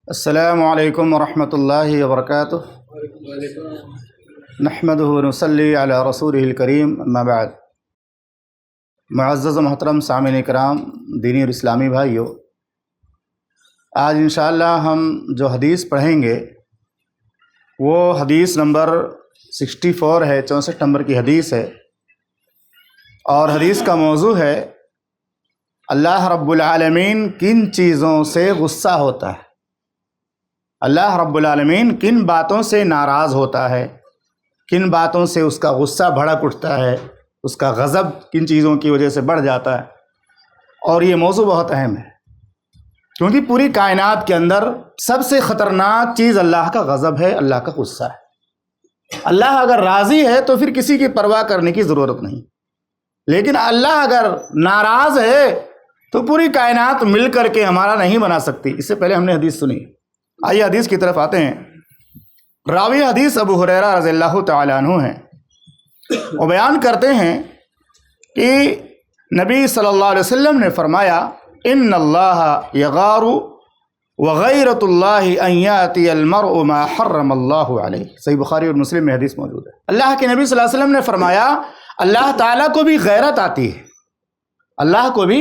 السلام علیکم ورحمۃ اللہ وبرکاتہ۔ نحمدہ ونصلی علی رسولہ الکریم، اما بعد۔ معزز و محترم سامعین کرام، دینی اور اسلامی بھائیو، آج انشاءاللہ ہم جو حدیث پڑھیں گے وہ حدیث نمبر 64 ہے، 64 نمبر کی حدیث ہے، اور حدیث کا موضوع ہے اللہ رب العالمین کن چیزوں سے غصہ ہوتا ہے، اللہ رب العالمین کن باتوں سے ناراض ہوتا ہے، کن باتوں سے اس کا غصہ بھڑک اٹھتا ہے، اس کا غضب کن چیزوں کی وجہ سے بڑھ جاتا ہے۔ اور یہ موضوع بہت اہم ہے کیونکہ پوری کائنات کے اندر سب سے خطرناک چیز اللہ کا غضب ہے، اللہ کا غصہ ہے۔ اللہ اگر راضی ہے تو پھر کسی کی پرواہ کرنے کی ضرورت نہیں، لیکن اللہ اگر ناراض ہے تو پوری کائنات مل کر کے ہمارا نہیں بنا سکتی۔ اس سے پہلے ہم نے حدیث سنی، آئیے حدیث کی طرف آتے ہیں۔ راوی حدیث ابو ہریرہ رضی اللہ تعالی عنہ ہیں، وہ بیان کرتے ہیں کہ نبی صلی اللہ علیہ وسلم نے فرمایا ان اللہ یغار وغیرۃ اللہ ان یاتی المرء ما حرم اللہ علیہ۔ صحیح بخاری اور مسلم میں حدیث موجود ہے۔ اللہ کے نبی صلی اللہ علیہ وسلم نے فرمایا اللہ تعالیٰ کو بھی غیرت آتی ہے، اللہ کو بھی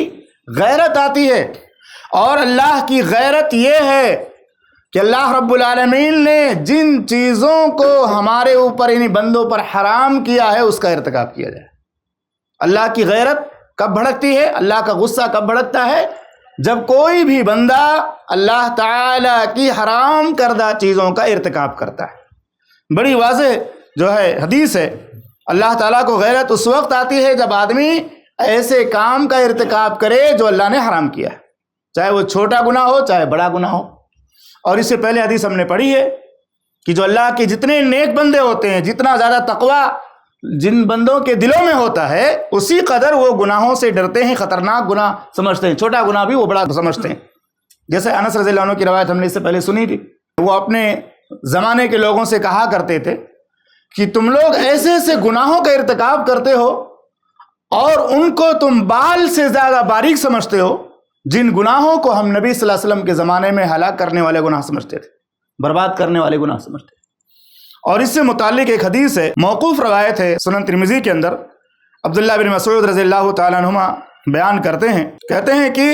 غیرت آتی ہے، اور اللہ کی غیرت یہ ہے کہ اللہ رب العالمین نے جن چیزوں کو ہمارے اوپر یعنی بندوں پر حرام کیا ہے اس کا ارتکاب کیا جائے۔ اللہ کی غیرت کب بھڑکتی ہے، اللہ کا غصہ کب بھڑکتا ہے؟ جب کوئی بھی بندہ اللہ تعالیٰ کی حرام کردہ چیزوں کا ارتکاب کرتا ہے۔ بڑی واضح جو ہے حدیث ہے، اللہ تعالیٰ کو غیرت اس وقت آتی ہے جب آدمی ایسے کام کا ارتکاب کرے جو اللہ نے حرام کیا ہے، چاہے وہ چھوٹا گناہ ہو چاہے بڑا گناہ ہو۔ اور اس سے پہلے حدیث ہم نے پڑھی ہے کہ جو اللہ کے جتنے نیک بندے ہوتے ہیں، جتنا زیادہ تقوی جن بندوں کے دلوں میں ہوتا ہے، اسی قدر وہ گناہوں سے ڈرتے ہیں، خطرناک گناہ سمجھتے ہیں، چھوٹا گناہ بھی وہ بڑا سمجھتے ہیں۔ جیسے انس رضی اللہ عنہ کی روایت ہم نے اس سے پہلے سنی تھی، وہ اپنے زمانے کے لوگوں سے کہا کرتے تھے کہ تم لوگ ایسے ایسے گناہوں کا ارتکاب کرتے ہو اور ان کو تم بال سے زیادہ باریک سمجھتے ہو، جن گناہوں کو ہم نبی صلی اللہ علیہ وسلم کے زمانے میں ہلاک کرنے والے گناہ سمجھتے تھے، برباد کرنے والے گناہ سمجھتے تھے۔ اور اس سے متعلق ایک حدیث ہے، موقوف روایت ہے سنن ترمذی کے اندر، عبداللہ بن مسعود رضی اللہ تعالیٰ عنہما بیان کرتے ہیں، کہتے ہیں کہ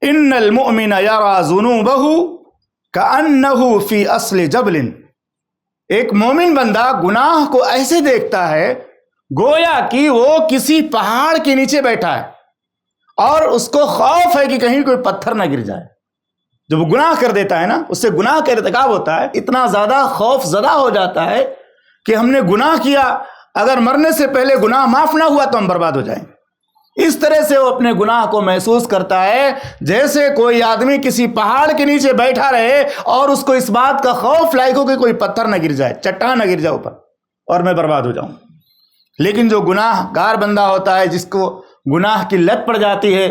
ان المؤمن یرى ذنوبہ کأنہ فی اصل جبل۔ ایک مومن بندہ گناہ کو ایسے دیکھتا ہے گویا کہ وہ کسی پہاڑ کے نیچے بیٹھا ہے اور اس کو خوف ہے کہ کہیں کوئی پتھر نہ گر جائے۔ جب وہ گناہ کر دیتا ہے نا، اس سے گناہ کا ارتکاب ہوتا ہے، اتنا زیادہ خوف زدہ ہو جاتا ہے کہ ہم نے گناہ کیا، اگر مرنے سے پہلے گناہ معاف نہ ہوا تو ہم برباد ہو جائیں گے۔ اس طرح سے وہ اپنے گناہ کو محسوس کرتا ہے جیسے کوئی آدمی کسی پہاڑ کے نیچے بیٹھا رہے اور اس کو اس بات کا خوف لاحق ہو کہ کوئی پتھر نہ گر جائے، چٹان نہ گر جائے اوپر اور میں برباد ہو جاؤں۔ لیکن جو گناہ گار بندہ ہوتا ہے، جس کو گناہ کی لت پڑ جاتی ہے،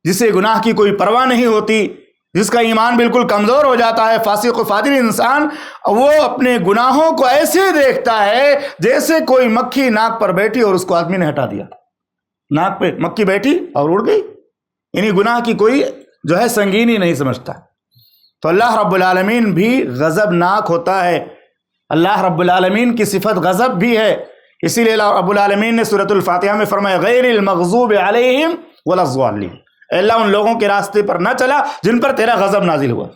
جسے گناہ کی کوئی پرواہ نہیں ہوتی، جس کا ایمان بالکل کمزور ہو جاتا ہے، فاسق و فاجر انسان، وہ اپنے گناہوں کو ایسے دیکھتا ہے جیسے کوئی مکھی ناک پر بیٹھی اور اس کو آدمی نے ہٹا دیا، ناک پہ مکھی بیٹھی اور اڑ گئی، یعنی گناہ کی کوئی جو ہے سنگینی نہیں سمجھتا۔ تو اللہ رب العالمین بھی غضب ناک ہوتا ہے، اللہ رب العالمین کی صفت غضب بھی ہے، اسی لیے رب العالمین نے سورۃ الفاتحہ میں فرمایا غیر المغضوب علیہم ولا الضالین، اے اللہ ان لوگوں کے راستے پر نہ چلا جن پر تیرا غضب نازل ہوا۔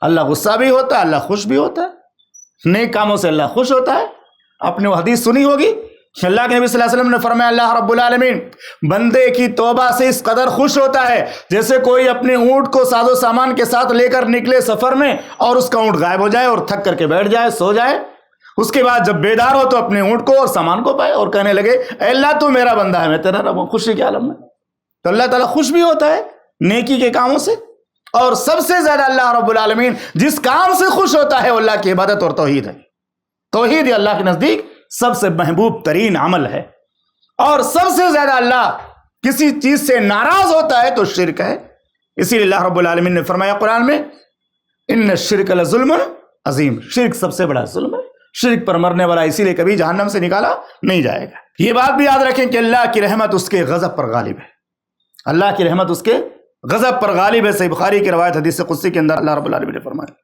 اللہ غصہ بھی ہوتا ہے، اللہ خوش بھی ہوتا ہے، نیک کاموں سے اللہ خوش ہوتا ہے۔ آپ نے وہ حدیث سنی ہوگی، اللہ کے نبی صلی اللہ علیہ وسلم نے فرمایا اللہ رب العالمین بندے کی توبہ سے اس قدر خوش ہوتا ہے جیسے کوئی اپنے اونٹ کو ساز و سامان کے ساتھ لے کر نکلے سفر میں اور اس کا اونٹ غائب ہو جائے اور تھک کر کے بیٹھ جائے، سو جائے، اس کے بعد جب بیدار ہو تو اپنے اونٹ کو اور سامان کو پائے اور کہنے لگے اے اللہ تو میرا بندہ ہے، میں تیرا رب ہوں، خوشی کے عالم میں۔ تو اللہ تعالیٰ خوش بھی ہوتا ہے نیکی کے کاموں سے، اور سب سے زیادہ اللہ رب العالمین جس کام سے خوش ہوتا ہے وہ اللہ کی عبادت اور توحید ہے۔ توحید اللہ کے نزدیک سب سے محبوب ترین عمل ہے، اور سب سے زیادہ اللہ کسی چیز سے ناراض ہوتا ہے تو شرک ہے۔ اسی لیے اللہ رب العالمین نے فرمایا قرآن میں ان الشرک لظلم عظیم، شرک سب سے بڑا ظلم ہے، شرک پر مرنے والا اسی لیے کبھی جہنم سے نکالا نہیں جائے گا۔ یہ بات بھی یاد رکھیں کہ اللہ کی رحمت اس کے غضب پر غالب ہے، اللہ کی رحمت اس کے غضب پر غالب ہے. صحیح بخاری کی روایت حدیث قدسی کے اندر اللہ رب العالمین نے فرمایا.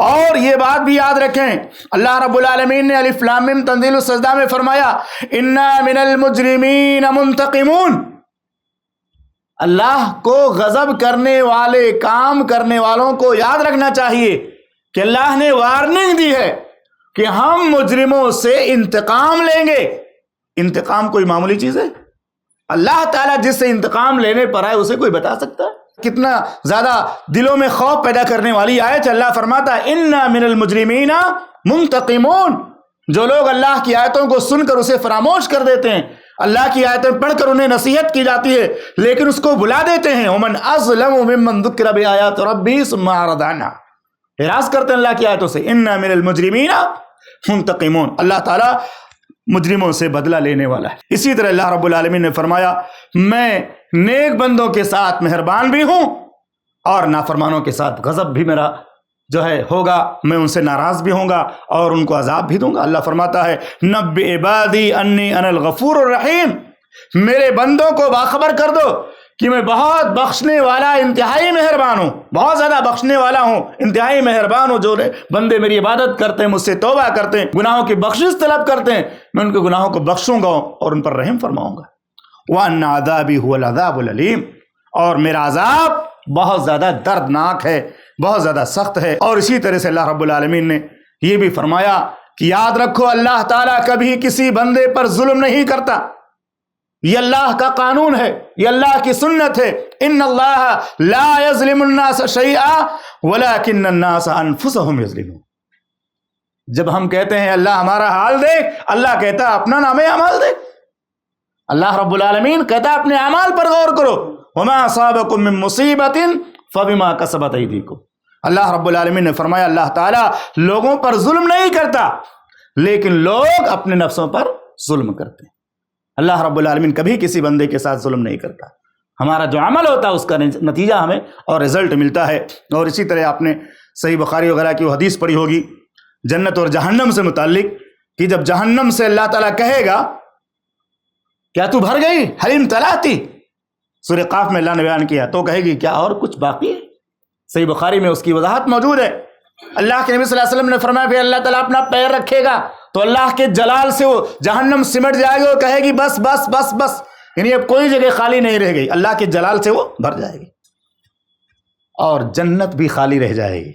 اور یہ بات بھی یاد رکھیں, اللہ رب العالمین نے الف لام میم تنزیل السجدہ میں فرمایا انا من المجرمین منتقمون. اللہ کو غضب کرنے والے, کام کرنے والوں کو یاد رکھنا چاہیے کہ اللہ نے وارننگ دی ہے کہ ہم مجرموں سے انتقام لیں گے. انتقام کوئی معمولی چیز ہے؟ اللہ تعالیٰ جس سے انتقام لینے پر آئے اسے کوئی بتا سکتا ہے؟ کتنا زیادہ دلوں میں خوف پیدا کرنے والی آیت. اللہ فرماتا ہے انا من المجرمین منتقمون. جو لوگ اللہ کی آیتوں کو سن کر اسے فراموش کر دیتے ہیں, اللہ کی آیتیں پڑھ کر انہیں نصیحت کی جاتی ہے لیکن اس کو بھلا دیتے ہیں, ومن اظلم ممن ذکر بآیات ربہ ثم اعرض عنہا, اعراض کرتے ہیں اللہ کی آیتوں سے. انا من المجرمین منتقمون. اللہ تعالیٰ مجرموں سے بدلہ لینے والا ہے. اسی طرح اللہ رب العالمین نے فرمایا میں نیک بندوں کے ساتھ مہربان بھی ہوں اور نافرمانوں کے ساتھ غضب بھی میرا جو ہے ہوگا, میں ان سے ناراض بھی ہوں گا اور ان کو عذاب بھی دوں گا. اللہ فرماتا ہے نبئ عبادی انی انا الغفور الرحیم. میرے بندوں کو باخبر کر دو کہ میں بہت بخشنے والا, انتہائی مہربان ہوں, بہت زیادہ بخشنے والا ہوں, انتہائی مہربان ہوں. جو بندے میری عبادت کرتے ہیں, مجھ سے توبہ کرتے ہیں, گناہوں کی بخشش طلب کرتے ہیں, میں ان کے گناہوں کو بخشوں گا اور ان پر رحم فرماؤں گا. وَأَنَّ عَذَابِي هُوَ الْعَذَابُ الْأَلِيمُ. اور میرا عذاب بہت زیادہ دردناک ہے, بہت زیادہ سخت ہے. اور اسی طرح سے اللہ رب العالمین نے یہ بھی فرمایا کہ یاد رکھو اللہ تعالیٰ کبھی کسی بندے پر ظلم نہیں کرتا. یہ اللہ کا قانون ہے, یہ اللہ کی سنت ہے. ان اللہ لا یظلم الناس شیئا ولکن الناس انفسهم یظلمون. جب ہم کہتے ہیں اللہ ہمارا حال دیکھ, اللہ کہتا ہے اپنا نام اعمال دیکھ. اللہ رب العالمین کہتا ہے اپنے اعمال پر غور کرو. وما اصابکم من مصیبت فبما کسبت ایدیکم. اللہ رب العالمین نے فرمایا اللہ تعالیٰ لوگوں پر ظلم نہیں کرتا لیکن لوگ اپنے نفسوں پر ظلم کرتے ہیں. اللہ رب العالمین کبھی کسی بندے کے ساتھ ظلم نہیں کرتا. ہمارا جو عمل ہوتا ہے اس کا نتیجہ ہمیں اور رزلٹ ملتا ہے. اور اسی طرح آپ نے صحیح بخاری وغیرہ کی وہ حدیث پڑھی ہوگی جنت اور جہنم سے متعلق کہ جب جہنم سے اللہ تعالیٰ کہے گا کیا تو بھر گئی, هل امتلأتی, سورہ قاف میں اللہ نے بیان کیا, تو کہے گی کیا اور کچھ باقی ہے. صحیح بخاری میں اس کی وضاحت موجود ہے. اللہ کے نبی صلی اللہ علیہ وسلم نے فرمایا پھر اللہ تعالیٰ اپنا پیر رکھے گا تو اللہ کے جلال سے وہ جہنم سمٹ جائے گی اور کہے گی بس بس بس بس, یعنی اب کوئی جگہ خالی نہیں رہ گئی. اللہ کے جلال سے وہ بھر جائے گی اور جنت بھی خالی رہ جائے گی.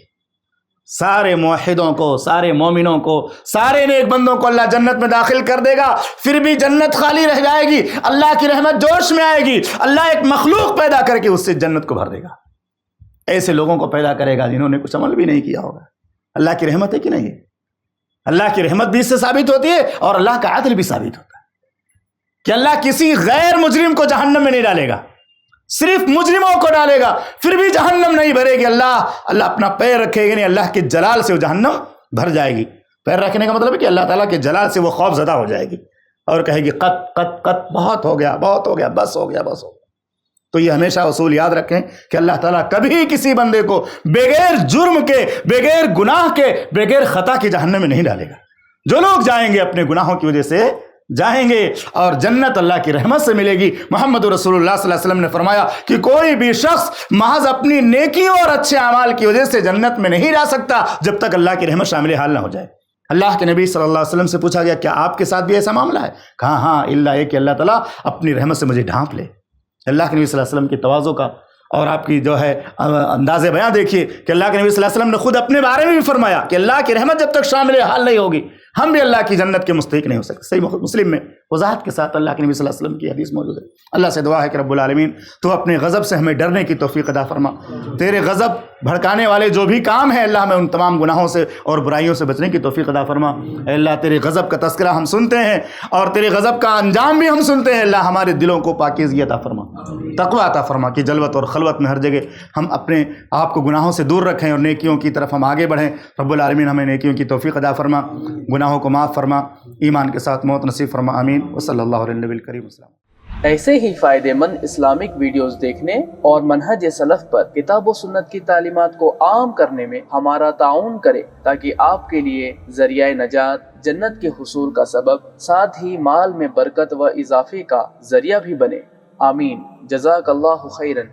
سارے موحدوں کو, سارے مومنوں کو, سارے نیک بندوں کو اللہ جنت میں داخل کر دے گا, پھر بھی جنت خالی رہ جائے گی. اللہ کی رحمت جوش میں آئے گی. اللہ ایک مخلوق پیدا کر کے اس سے جنت کو بھر دے گا. ایسے لوگوں کو پیدا کرے گا جنہوں نے کچھ عمل بھی نہیں کیا ہوگا. اللہ کی رحمت ہے کہ نہیں ہے؟ اللہ کی رحمت بھی اس سے ثابت ہوتی ہے اور اللہ کا عدل بھی ثابت ہوتا ہے کہ اللہ کسی غیر مجرم کو جہنم میں نہیں ڈالے گا, صرف مجرموں کو ڈالے گا, پھر بھی جہنم نہیں بھرے گی. اللہ اپنا پیر رکھے گا نہیں, اللہ کے جلال سے وہ جہنم بھر جائے گی. پیر رکھنے کا مطلب ہے کہ اللہ تعالیٰ کے جلال سے وہ خوف زدہ ہو جائے گی اور کہے گی قط قط قط, بہت ہو گیا, بہت ہو گیا, بس ہو گیا, بس ہو گیا. تو یہ ہمیشہ اصول یاد رکھیں کہ اللہ تعالیٰ کبھی کسی بندے کو بغیر جرم کے, بغیر گناہ کے, بغیر خطا کے جہنم میں نہیں ڈالے گا. جو لوگ جائیں گے اپنے گناہوں کی وجہ سے جائیں گے اور جنت اللہ کی رحمت سے ملے گی. محمد رسول اللہ صلی اللہ علیہ وسلم نے فرمایا کہ کوئی بھی شخص محض اپنی نیکیوں اور اچھے اعمال کی وجہ سے جنت میں نہیں جا سکتا جب تک اللہ کی رحمت شامل حال نہ ہو جائے. اللہ کے نبی صلی اللہ علیہ وسلم سے پوچھا گیا کیا آپ کے ساتھ بھی ایسا معاملہ ہے؟ کہا ہاں, اللہ یہ کہ اللہ تعالیٰ اپنی رحمت سے مجھے ڈھانپ لے. اللہ کے نبی صلی اللہ علیہ وسلم کی تواضع کا اور آپ کی جو ہے انداز بیان دیکھیے کہ اللہ کے نبی صلی اللہ علیہ وسلم نے خود اپنے بارے میں بھی فرمایا کہ اللہ کی رحمت جب تک شامل حال نہیں ہوگی ہم بھی اللہ کی جنت کے مستحق نہیں ہو سکتے. صحیح مسلم میں وضاحت کے ساتھ اللہ کے نبی صلی اللہ علیہ وسلم کی حدیث موجود ہے. اللہ سے دعا ہے کہ رب العالمین تو اپنے غضب سے ہمیں ڈرنے کی توفیق عطا فرما. تیرے غضب بھڑکانے والے جو بھی کام ہیں اللہ ہمیں ان تمام گناہوں سے اور برائیوں سے بچنے کی توفیق عطا فرما. اے اللہ تیرے غضب کا تذکرہ ہم سنتے ہیں اور تیرے غضب کا انجام بھی ہم سنتے ہیں. اللہ ہمارے دلوں کو پاکیزگی عطا فرما, تقوی عطا فرما کہ جلوت اور خلوت میں ہر جگہ ہم اپنے آپ کو گناہوں سے دور رکھیں اور نیکیوں کی طرف ہم آگے بڑھیں. رب العالمین ہمیں نیکیوں کی توفیق عطا فرما, گناہوں کو معاف فرما, ایمان کے ساتھ موت نصیب فرما. آمین. وصلی اللہ علیہ نبی الکریم. السلام. ایسے ہی فائدہ مند اسلامک ویڈیوز دیکھنے اور منہج سلف پر کتاب و سنت کی تعلیمات کو عام کرنے میں ہمارا تعاون کرے تاکہ آپ کے لیے ذریعہ نجات, جنت کے حصول کا سبب, ساتھ ہی مال میں برکت و اضافے کا ذریعہ بھی بنے. آمین. جزاک اللہ خیرن.